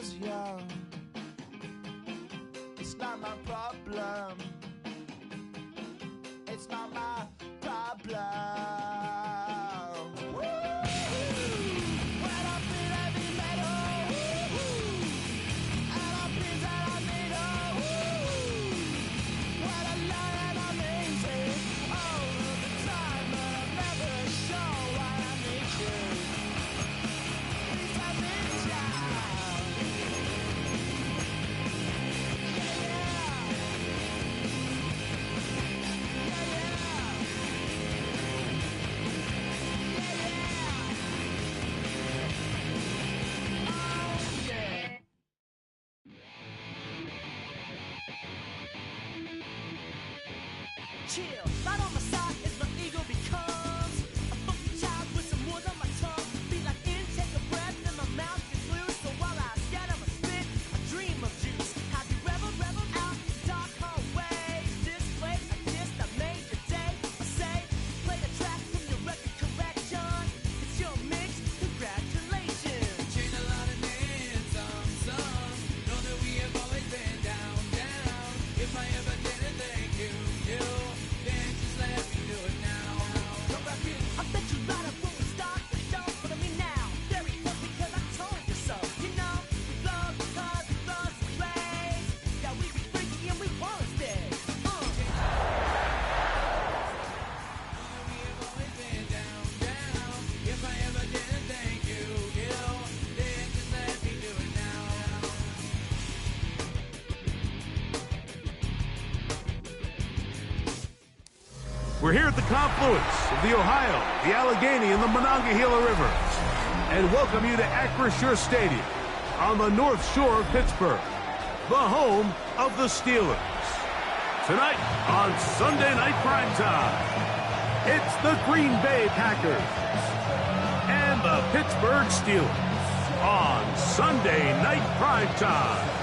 was young. It's not my problem. It's not my problem. Chill, right on my side as my ego becomes a funky child with some words on my tongue. Feel like intake a breath and my mouth gets loose. So while I scatter my spit, I dream of juice. Have you rebel out in dark hallways? This place I kissed, I made your day. I say, play the track from your record collection. It's your mix, congratulations. Changed a lot of names, some. Know that we have always been down. If I ever didn't thank you. I bet you light up when we start the show, but I mean now, very close because I told you so. You know, we love because we love the place. Yeah, we be freaky and we wanna stay. We have always been down. If I ever didn't thank you, then just let me do it now. We're here at the confluence of the Ohio, the Allegheny, and the Monongahela Rivers, and welcome you to Acrisure Stadium on the North Shore of Pittsburgh, the home of the Steelers. Tonight on Sunday Night Primetime, it's the Green Bay Packers and the Pittsburgh Steelers on Sunday Night Primetime.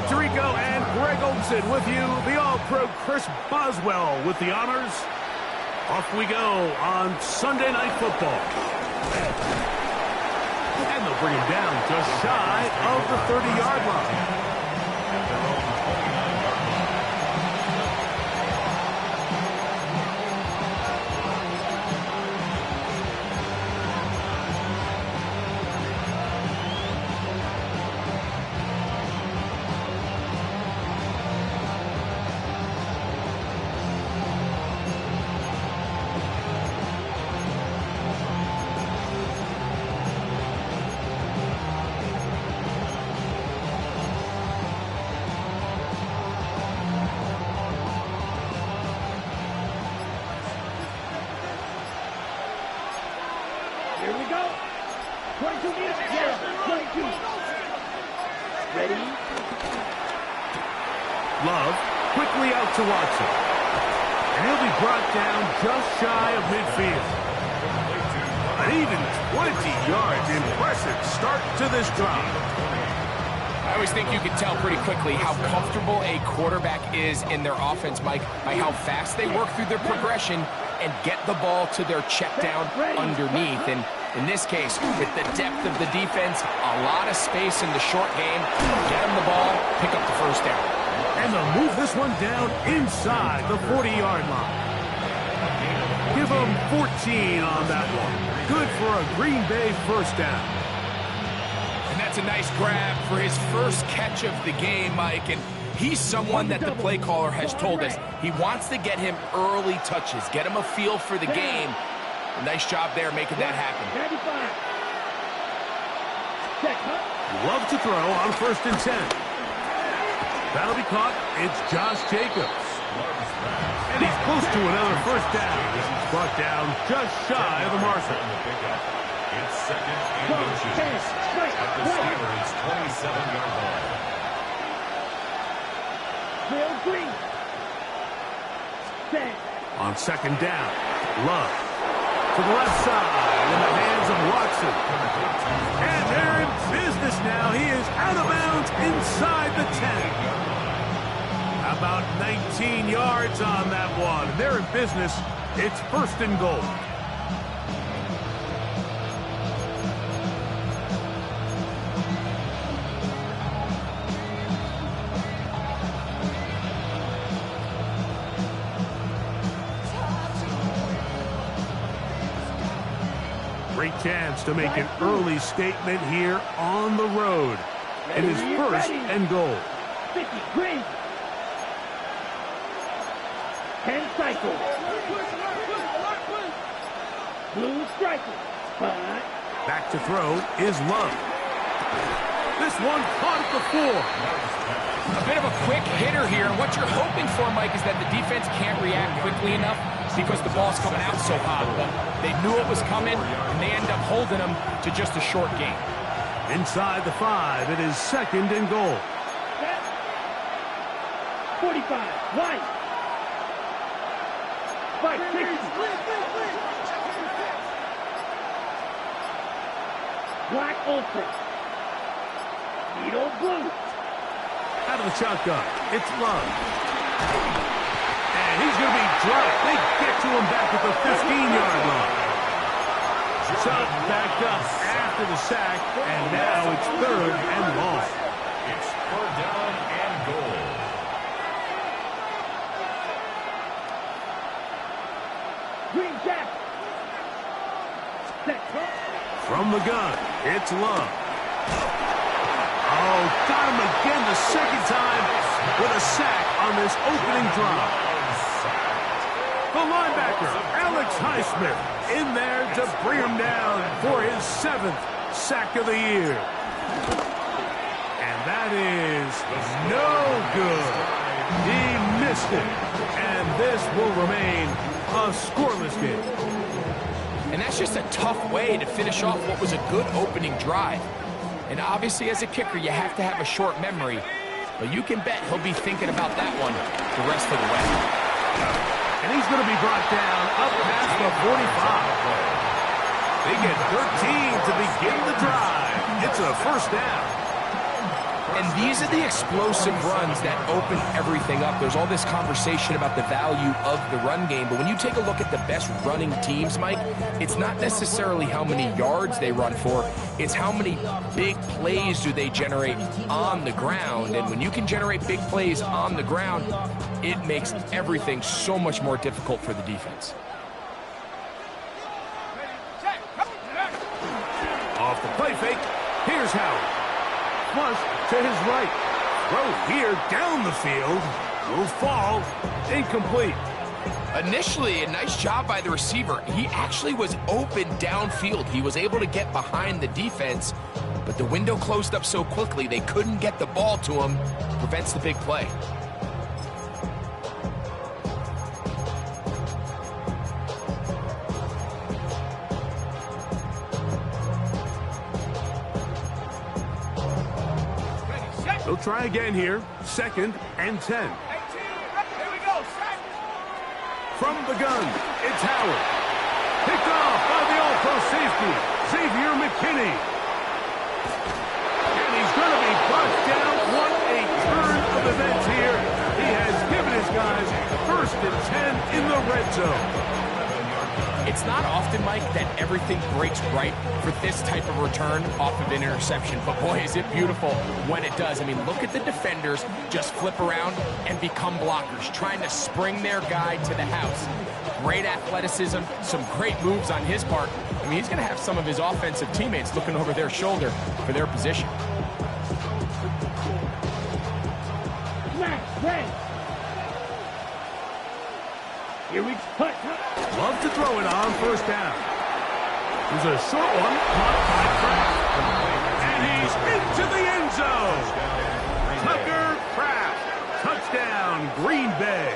Tirico and Greg Olson with you, the All-Pro Chris Boswell with the honors. Off we go on Sunday Night Football. And they'll bring him down just shy of the 30-yard line. Here we go. 22 meters. Yeah, 22. Ready? Love quickly out to Watson. And he'll be brought down just shy of midfield. An even 20 yards. Impressive start to this drive. I always think you can tell pretty quickly how comfortable a quarterback is in their offense, Mike, by how fast they work through their progression and get the ball to their check down underneath. And in this case, with the depth of the defense, a lot of space in the short game, get them the ball, pick up the first down. And they'll move this one down inside the 40-yard line. Give them 14 on that one. Good for a Green Bay first down. And that's a nice grab for his first catch of the game, Mike. And he's someone that the play caller has told us he wants to get him early touches, get him a feel for the game. A nice job there making that happen. Love to throw on 1st and 10. That'll be caught. It's Josh Jacobs. And he's close to another first down. He's brought down just shy of the marker. It's second and inches at the Steelers' 27-yard line. Real green. On second down, Love to the left side in the hands of Watson. And they're in business now. He is out of bounds inside the 10. About 19 yards on that one. They're in business. It's 1st and goal. Great chance to make an early statement here on the road. It is 1st and goal. 50, green. 10 cycles. Blue striker. But Back to throw is Love. This one caught at the 4. A bit of a quick hitter here. What you're hoping for, Mike, is that the defense can't react quickly enough because the ball's coming out so hot. But they knew it was coming, and they end up holding them to just a short game. Inside the 5, it is 2nd and goal. 45, white. 560. Black ultra. Needle blue. Out of the shotgun, it's Love. And he's going to be dropped. They get to him back at the 15-yard line. So backed up after the sack, and now it's 3rd and long. It's 3rd down and goal. Green jack. Set. From the gun, it's Love. Oh, got him again the 2nd time with a sack on this opening drive. The linebacker, Alex Highsmith, in there to bring him down for his 7th sack of the year. And that is no good. He missed it. And this will remain a scoreless game. And that's just a tough way to finish off what was a good opening drive. And obviously, as a kicker, you have to have a short memory. But you can bet he'll be thinking about that one the rest of the way. And he's going to be brought down up past the 45. They get 13 to begin the drive. It's a 1st down. And these are the explosive runs that open everything up. There's all this conversation about the value of the run game, but when you take a look at the best running teams, Mike, it's not necessarily how many yards they run for, it's how many big plays do they generate on the ground. And when you can generate big plays on the ground, it makes everything so much more difficult for the defense. Off the play fake, here's Howard. Flush to his right. Throw here down the field. Will fall. Incomplete. Initially, a nice job by the receiver. He actually was open downfield. He was able to get behind the defense, but the window closed up so quickly they couldn't get the ball to him. Prevents the big play. They'll try again here. 2nd and 10. From the gun, it's Howard. Picked off by the all-pro safety, Xavier McKinney. And he's going to be brought down. What a turn of events here. He has given his guys 1st and 10 in the red zone. It's not often, Mike, that everything breaks right for this type of return off of an interception. But boy, is it beautiful when it does. I mean, look at the defenders just flip around and become blockers, trying to spring their guy to the house. Great athleticism, some great moves on his part. I mean, he's going to have some of his offensive teammates looking over their shoulder for their position. Here we go. Love to throw it on 1st down. There's a short one caught by Kraft. And he's into the end zone. Tucker Kraft. Touchdown, Green Bay.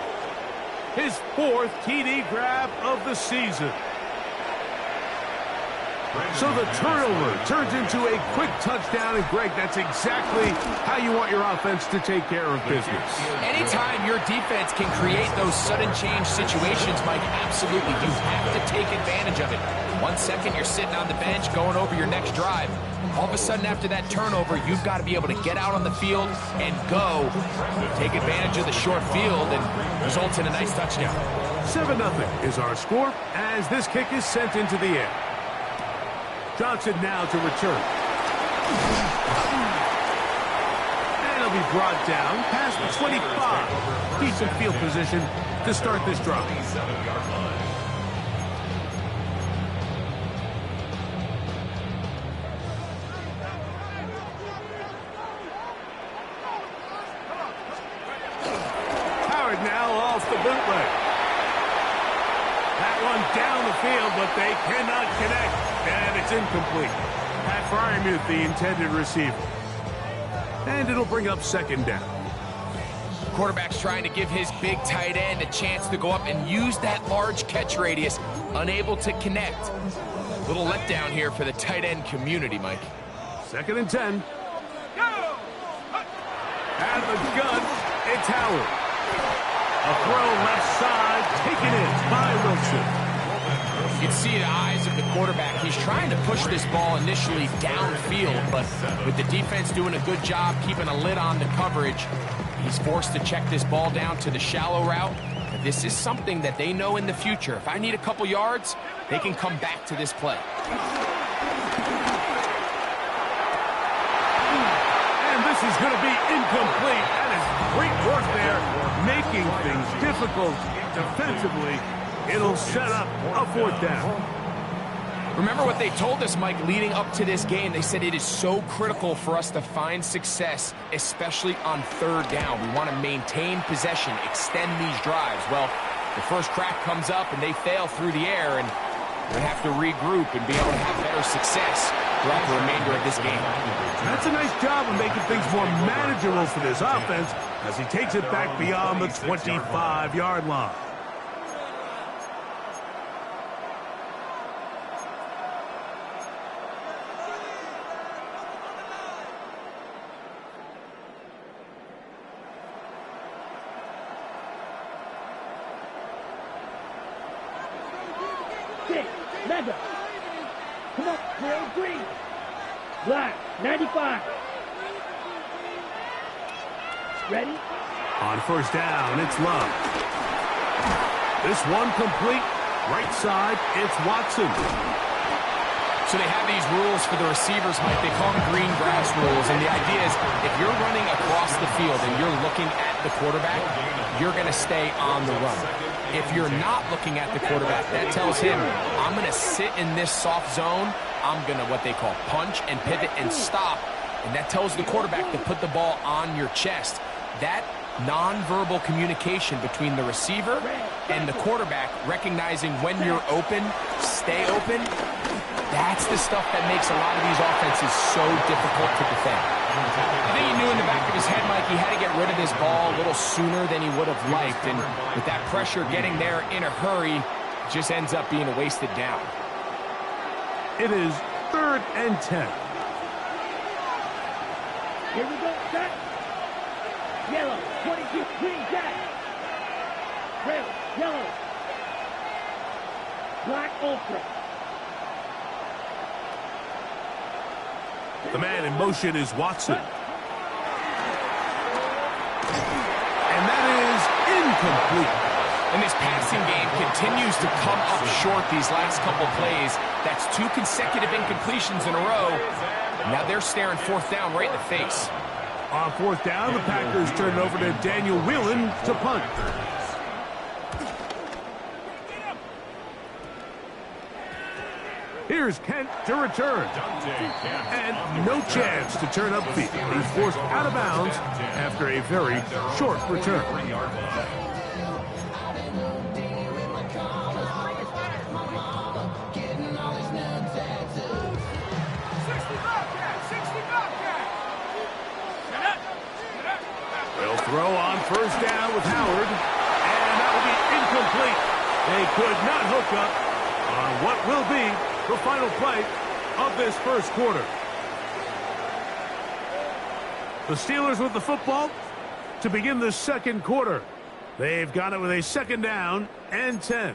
His 4th TD grab of the season. So the turnover turns into a quick touchdown, and Greg, that's exactly how you want your offense to take care of business. Anytime your defense can create those sudden change situations, Mike, absolutely, you have to take advantage of it. 1 second, you're sitting on the bench going over your next drive. All of a sudden, after that turnover, you've got to be able to get out on the field and go. Take advantage of the short field and results in a nice touchdown. 7-0 is our score as this kick is sent into the air. Johnson now to return. And he'll be brought down past the 25. Decent field position to start this drive. 27-yard line. Howard now off the bootleg. That one down the field, but they cannot connect. And it's incomplete. Pat Fryermuth, the intended receiver. And it'll bring up second down. Quarterback's trying to give his big tight end a chance to go up and use that large catch radius. Unable to connect. Little letdown here for the tight end community, Mike. 2nd and 10. Out of the gun, it's Howard. A throw left side, taken in by Wilson. You can see the eyes of the quarterback. He's trying to push this ball initially downfield, but with the defense doing a good job keeping a lid on the coverage, he's forced to check this ball down to the shallow route. But this is something that they know in the future. If I need a couple yards, they can come back to this play. And this is going to be incomplete. That is great work there, making things difficult defensively. It'll set up a 4th down. Remember what they told us, Mike, leading up to this game. They said it is so critical for us to find success, especially on 3rd down. We want to maintain possession, extend these drives. Well, the first crack comes up and they fail through the air, and we have to regroup and be able to have better success throughout the remainder of this game. That's a nice job of making things more manageable for this offense as he takes it back beyond the 25-yard line. Mamba. Come on, Clear Green. Black, 95. Ready? On 1st down, it's Love. This one complete. Right side, it's Watson. So they have these rules for the receivers, Mike. They call them green grass rules. And the idea is if you're running across the field and you're looking at the quarterback, you're going to stay on the run. If you're not looking at the quarterback, that tells him, I'm going to sit in this soft zone. I'm going to what they call punch and pivot and stop. And that tells the quarterback to put the ball on your chest. That nonverbal communication between the receiver and the quarterback, recognizing when you're open, stay open, that's the stuff that makes a lot of these offenses so difficult to defend. I think he knew in the back of his head, Mike, he had to get rid of this ball a little sooner than he would have liked. And with that pressure getting there in a hurry, it just ends up being a wasted down. It is 3rd and 10. Here we go, set. Yellow, 22, green jack. Red, yellow. Black ultra. The man in motion is Watson. And that is incomplete. And this passing game continues to come up short these last couple plays. That's 2 consecutive incompletions in a row. Now they're staring 4th down right in the face. On 4th down, the Packers turn it over to Daniel Whelan to punt. Here's Kent to return. And no chance to turn upfield. He's forced out of bounds after a very short return. They'll throw on 1st down with Howard. And that will be incomplete. They could not hook up on what will be the final play of this first quarter. The Steelers with the football to begin the second quarter. They've got it with a second down and 10.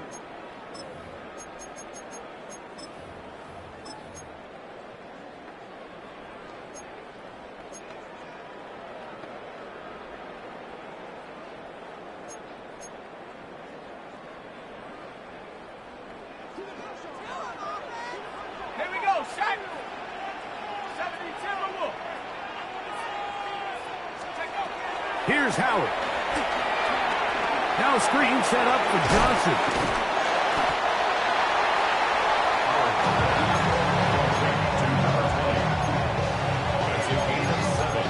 Here we go, shot. 72. Here's Howard. Now screen set up for Johnson. That's a gain of 7.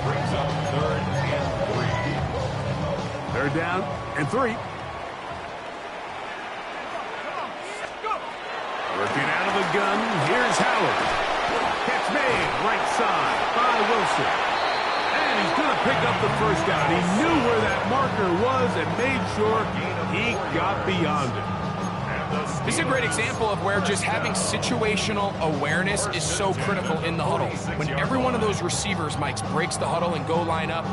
Brings up 3rd and 3. Third down and 3. Working out of the gun, here's Howard. Catch made, right side by Wilson. And he's going to pick up the first down. He knew where that marker was and made sure he got beyond it. This is a great example of where just having situational awareness is so critical in the huddle. When every one of those receivers, Mike, breaks the huddle and go line up,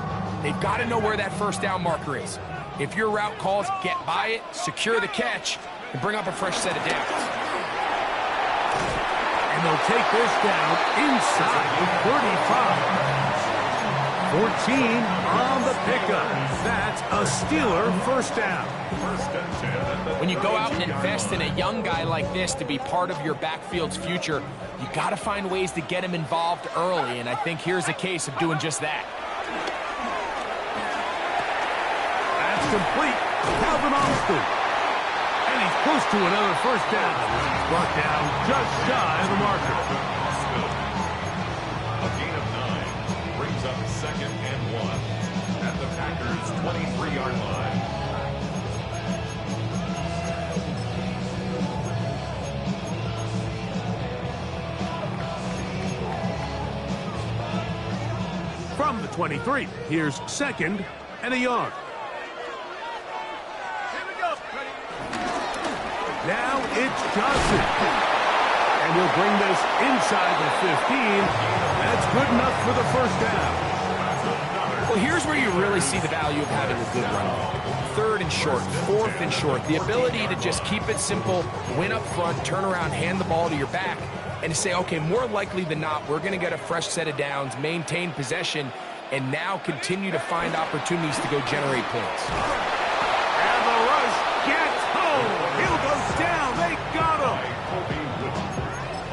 they've got to know where that first down marker is. If your route calls, get by it, secure the catch, and bring up a fresh set of downs. And they'll take this down inside the 35. 14 on the pickup. That's a Steeler first down. When you go out and invest in a young guy like this to be part of your backfield's future, you got to find ways to get him involved early, and I think here's a case of doing just that. That's complete. Calvin Austin. And he's close to another first down. He's brought down just shy of the marker. A gain of 9 brings up 2nd and 1 at the Packers' 23-yard line. From the 23, here's 2nd and a yard. Now it's Johnson. And he'll bring this inside the 15. That's good enough for the first down. Well, here's where you really see the value of having a good run game. 3rd and short, 4th and short. The ability to just keep it simple, win up front, turn around, hand the ball to your back, and to say, okay, more likely than not, we're going to get a fresh set of downs, maintain possession, and now continue to find opportunities to go generate points. And the rush gets home. He'll go down. They got him.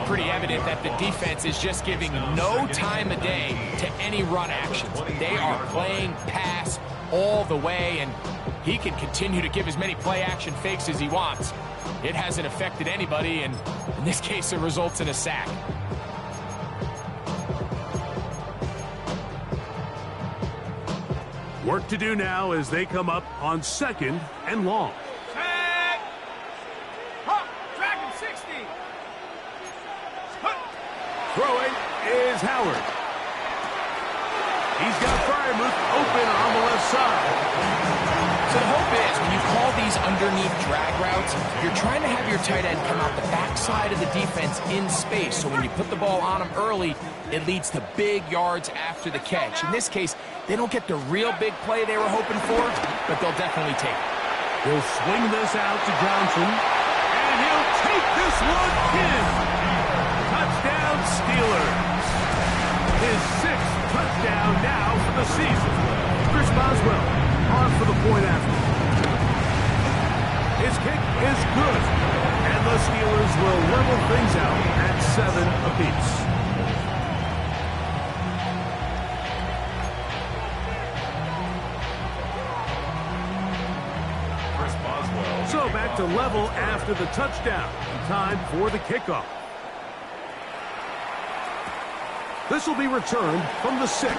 Pretty evident that the defense is just giving no time of day to any run actions. They are playing pass all the way, and he can continue to give as many play-action fakes as he wants. It hasn't affected anybody, and in this case, it results in a sack. Work to do now as they come up on 2nd and long. Tag! Hop! Dragon 60! Throwing is Howard. He's got Fryermuth open on the left side. So the hope is when you call these underneath drag routes, you're trying to have your tight end come out the backside of the defense in space. So when you put the ball on him early, it leads to big yards after the catch. In this case, they don't get the real big play they were hoping for, but they'll definitely take it. He'll swing this out to Johnson, and he'll take this one in. Touchdown Steelers. His 6th touchdown now for the season. Chris Boswell on for the point after. His kick is good, and the Steelers will level things out at 7 apiece. So back to level after the touchdown. Time for the kickoff. This will be returned from the 6.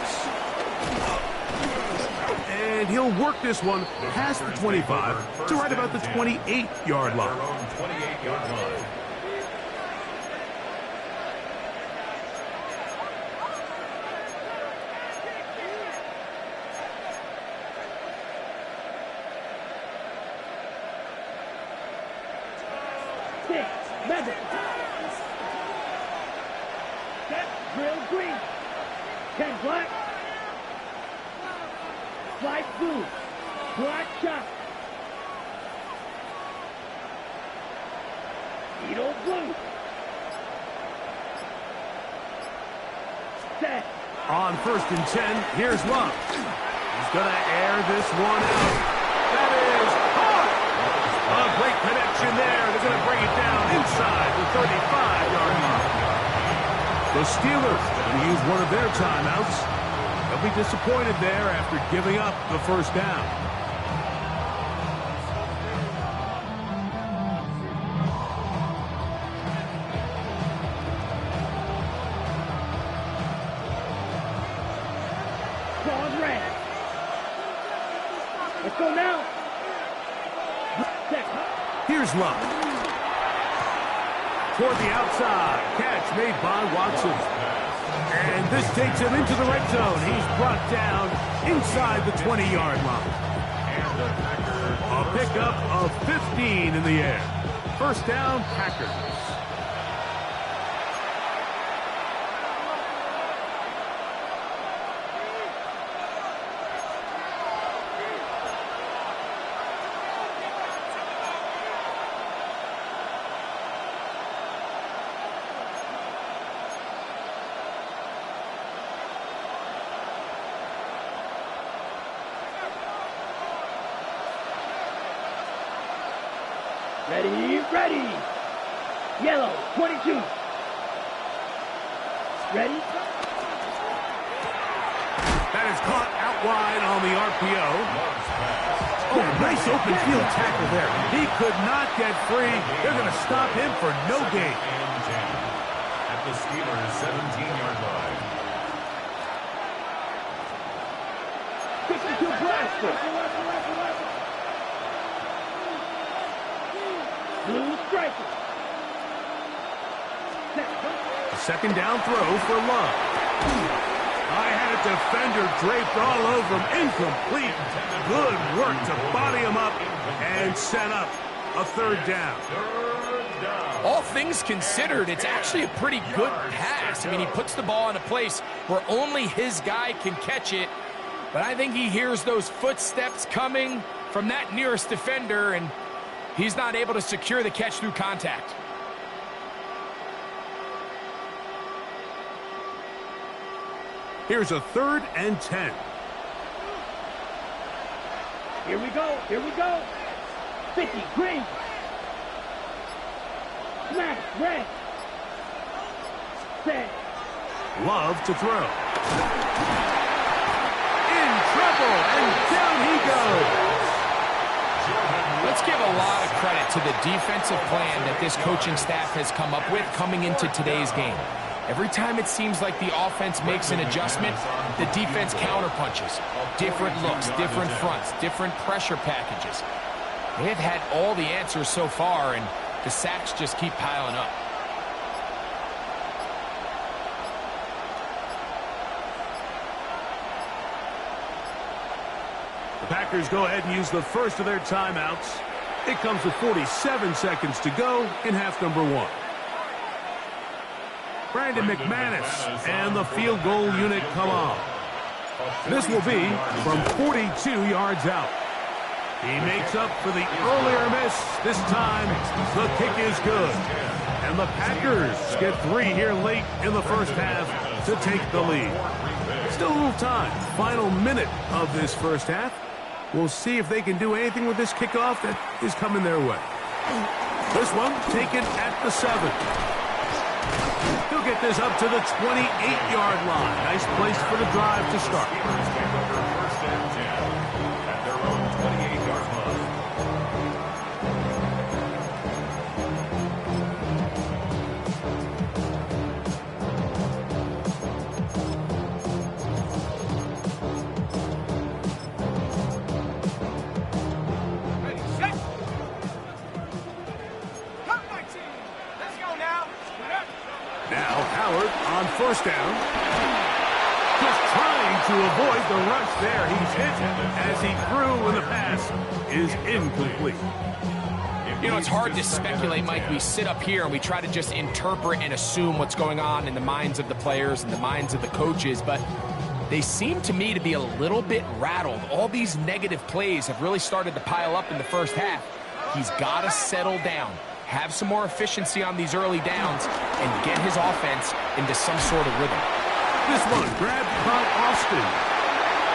And he'll work this one past the 25 to right about the 28-yard line. 28-yard line. Drill green. 10 black. Slide blue. Black shot. Needle blue. Set. On 1st and 10, here's Love. He's going to air this one out. That is hard. A great connection there. They're going to bring it down inside the 35-yard line. The Steelers going to use one of their timeouts. They'll be disappointed there after giving up the first down. Let's go now. Here's Love. Toward the outside. Catch made by Watson. And this takes him into the red zone. He's brought down inside the 20-yard line. A pickup of 15 in the air. First down, Packers. Ready, ready. Yellow, 22. Ready? That is caught out wide on the RPO. Oh, nice open field tackle there. He could not get free. They're going to stop him for no gain. At the Steelers' 17-yard line. 52 blaster. Blue striker. Second down throw for Love. I had a defender draped all over him. Incomplete. Good work to body him up and set up a third down. All things considered, it's actually a pretty good pass. I mean, he puts the ball in a place where only his guy can catch it. But I think he hears those footsteps coming from that nearest defender, and he's not able to secure the catch through contact. Here's a 3rd and 10. Here we go, here we go. 50, green. Smash, red. Set. Love to throw. In trouble, and down he goes. Let's give a lot of credit to the defensive plan that this coaching staff has come up with coming into today's game. Every time it seems like the offense makes an adjustment, the defense counterpunches. Different looks, different fronts, different pressure packages. They have had all the answers so far, and the sacks just keep piling up. The Packers go ahead and use the first of their timeouts. It comes with 47 seconds to go in half number 1. Brandon McManus and the field goal unit come on. This will be from 42 yards out. He makes up for the earlier miss. This time, the kick is good. And the Packers get 3 here late in the first half to take the lead. Still a little time. Final minute of this first half. We'll see if they can do anything with this kickoff that is coming their way. This one taken at the 7. He'll get this up to the 28-yard line. Nice place for the drive to start. First and 10 at their own 28-yard line. Ready, set. Come, my team. Let's go now. Now Howard on first down. Just trying to avoid the rush there. He's hit as he threw, and the pass is incomplete. You know, it's hard to speculate, Mike. We sit up here and we try to just interpret and assume what's going on in the minds of the players and the minds of the coaches, but they seem to me to be a little bit rattled. All these negative plays have really started to pile up in the first half. He's got to settle down, have some more efficiency on these early downs, and get his offense into some sort of rhythm. This one grabbed by Austin.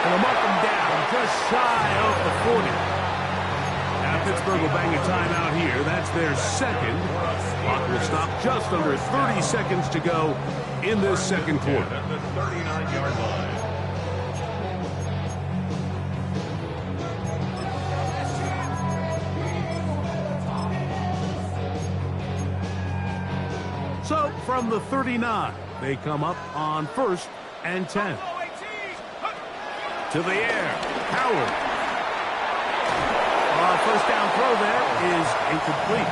And a mark him down just shy of the 40. Now Pittsburgh will bang a timeout here. That's their second. Clock will stop just under 30 seconds to go in this second quarter. At the 39-yard line. So from the 39, they come up on 1st and 10. To the air, Howard. First down throw there is incomplete.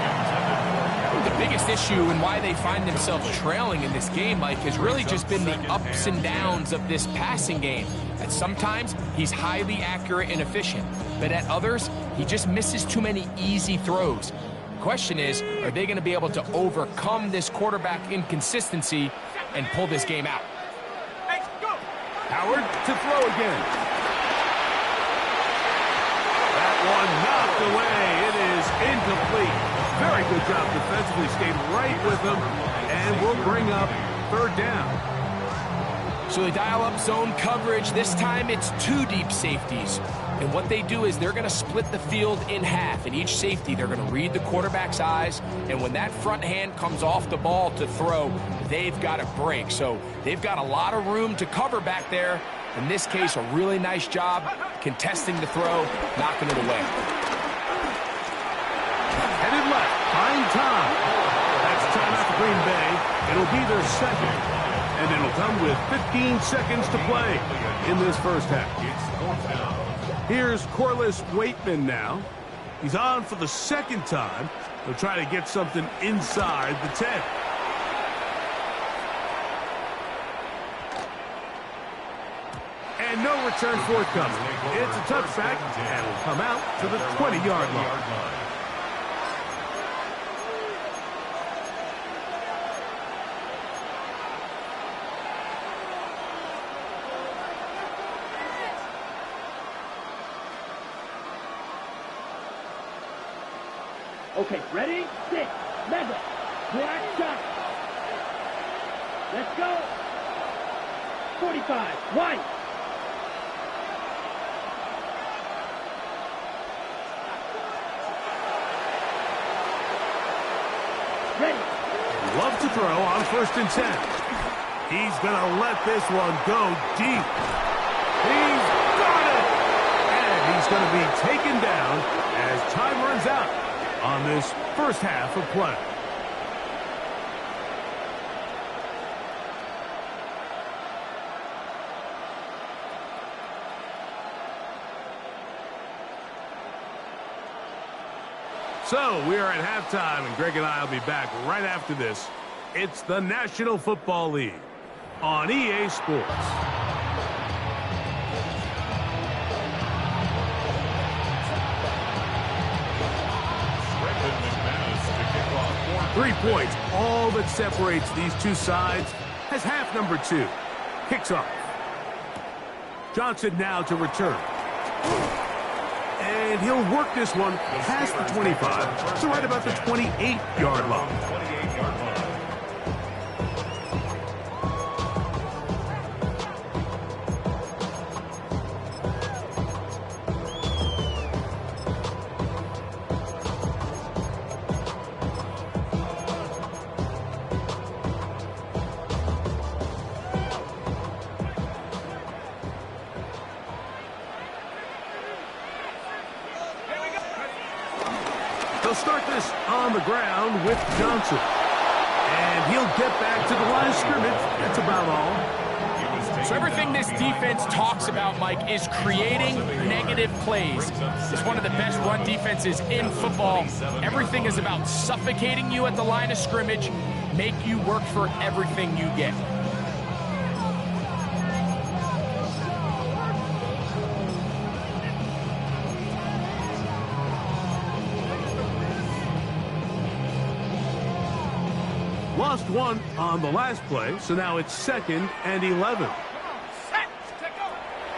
The biggest issue and why they find themselves trailing in this game, Mike, has really just been the ups and downs of this passing game. At sometimes, he's highly accurate and efficient, but at others, he just misses too many easy throws. The question is, are they going to be able to overcome this quarterback inconsistency and pull this game out? Howard to throw again. That one knocked away. It is incomplete. Very good job defensively. Stayed right with him and will bring up 3rd down. So they dial up zone coverage. This time it's 2 deep safeties. And what they do is they're going to split the field in half. In each safety, they're going to read the quarterback's eyes. And when that front hand comes off the ball to throw, they've got to break. So they've got a lot of room to cover back there. In this case, a really nice job contesting the throw, knocking it away. Headed left, fine time. That's timeout for Green Bay. It'll be their second. And it'll come with 15 seconds to play in this first half. Here's Corliss Waitman now. He's on for the second time. He'll try to get something inside the 10. And no return forthcoming. It's a touchback, and will come out to the 20-yard line. Okay, ready, sit, Mamba, black shot. Let's go. 45, white. Ready. Love to throw on 1st and 10. He's going to let this one go deep. He's got it! And he's going to be taken down as time runs out on this first half of play. So we are at halftime, and Greg and I will be back right after this. It's the National Football League on EA Sports. 3 points, all that separates these two sides, as half number 2 kicks off. Johnson now to return. And he'll work this one past the 25 to right about the 28-yard line. They'll start this on the ground with Johnson. And he'll get back to the line of scrimmage. That's about all. So everything this defense talks about, Mike, is creating negative plays. It's one of the best run defenses in football. Everything is about suffocating you at the line of scrimmage, make you work for everything you get. Lost one on the last play, so now it's 2nd and 11.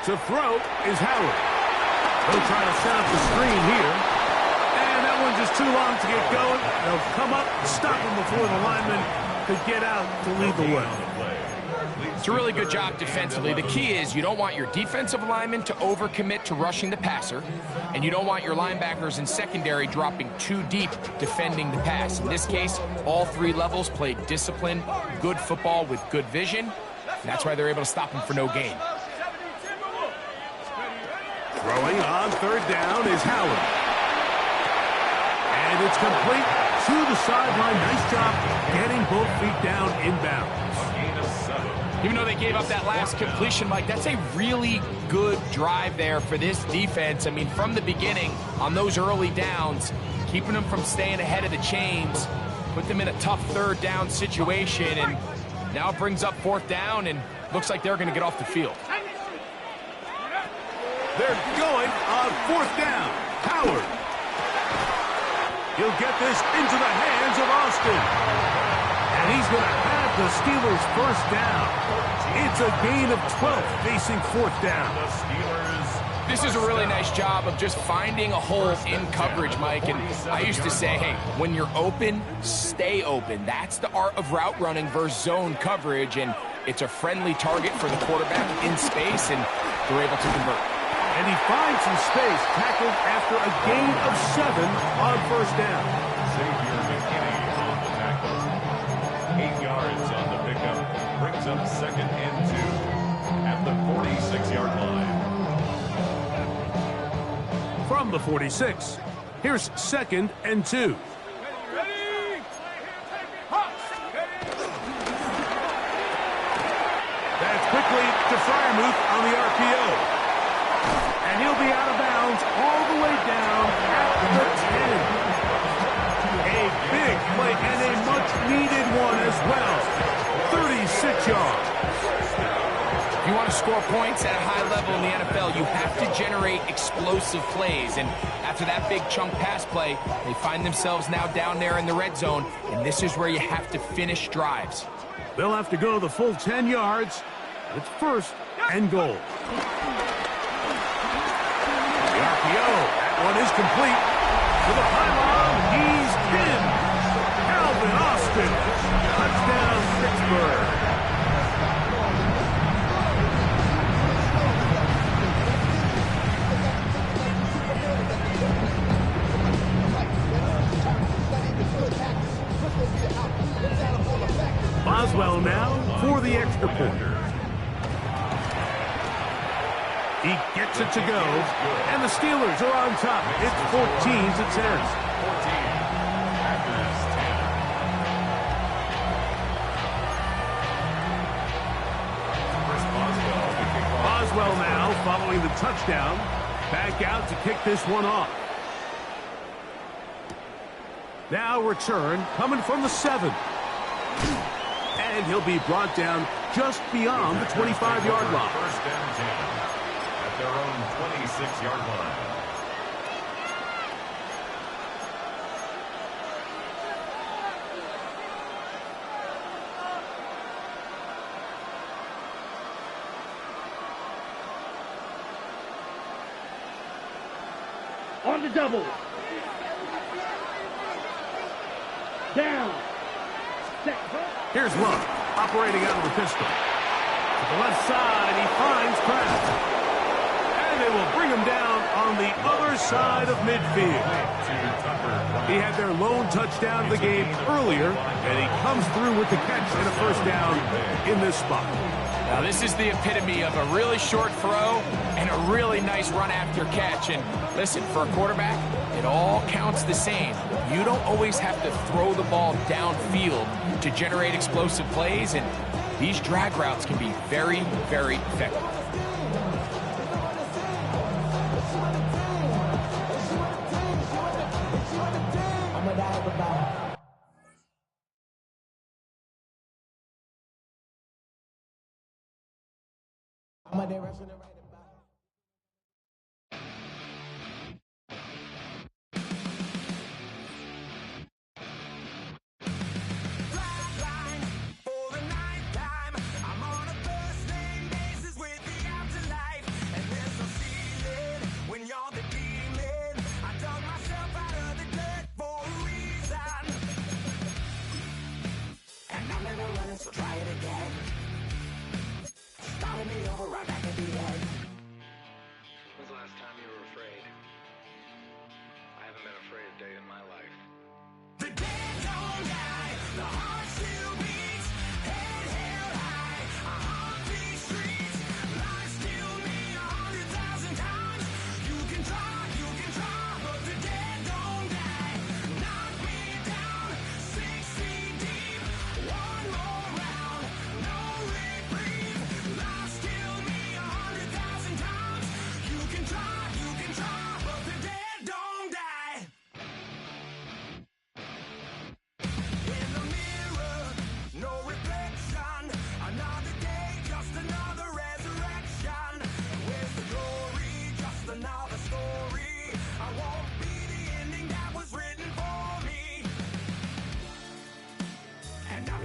To throw is Howard. They'll try to set up the screen here. And that one's just too long to get going. They'll come up, stop him before the lineman could get out to lead the way. It's a really good job defensively. The key is you don't want your defensive linemen to overcommit to rushing the passer, and you don't want your linebackers in secondary dropping too deep defending the pass. In this case, all 3 levels played disciplined, good football with good vision. And that's why they're able to stop him for no gain. Throwing on 3rd down is Howard. And it's complete to the sideline. Nice job getting both feet down inbounds. Even though they gave up that last completion, Mike, that's a really good drive there for this defense. I mean, from the beginning, on those early downs, keeping them from staying ahead of the chains, put them in a tough 3rd down situation, and now it brings up 4th down, and looks like they're going to get off the field. They're going on 4th down. Howard. He'll get this into the hands of Austin. And he's going to have the Steelers' 1st down. It's a gain of 12 facing 4th down. This is a really nice job of just finding a hole in coverage, Mike. And I used to say, hey, when you're open, stay open. That's the art of route running versus zone coverage. And it's a friendly target for the quarterback in space, and they're able to convert. And he finds some space, tackled after a gain of 7 on 1st down. Xavier McKinney on the tackle. 8 yards on the pickup. Brings up 2nd and 2 at the 46-yard line. From the 46, here's 2nd and 2. That's quickly to Freiermuth on the RPO. And he'll be out of bounds all the way down at the 10. A big play and a much-needed one as well. 36 yards. If you want to score points at a high level in the NFL, you have to generate explosive plays. And after that big chunk pass play, they find themselves now down there in the red zone, and this is where you have to finish drives. They'll have to go the full 10 yards. It's 1st and goal. That one is complete. To the pylon, he's pinned. Calvin Austin. Touchdown, Pittsburgh. Boswell now for the extra point. He gets it to go, and the Steelers are on top. It's 14-10. Boswell now following the touchdown. Back out to kick this one off. Now return coming from the 7. And he'll be brought down just beyond the 25-yard line. 1st and 10 at their own 26-yard line. On the double. Down. Set. Here's Love, operating out of the pistol. To the left side, he finds Kraft. And they will bring him down on the other side of midfield. He had their lone touchdown of the game earlier, and he comes through with the catch and a 1st down in this spot. Now, this is the epitome of a really short throw and a really nice run after catch. And listen, for a quarterback, it all counts the same. You don't always have to throw the ball downfield to generate explosive plays, and these drag routes can be very, very effective.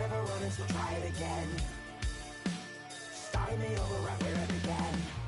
never running, so try it again. Starting me over right where it began.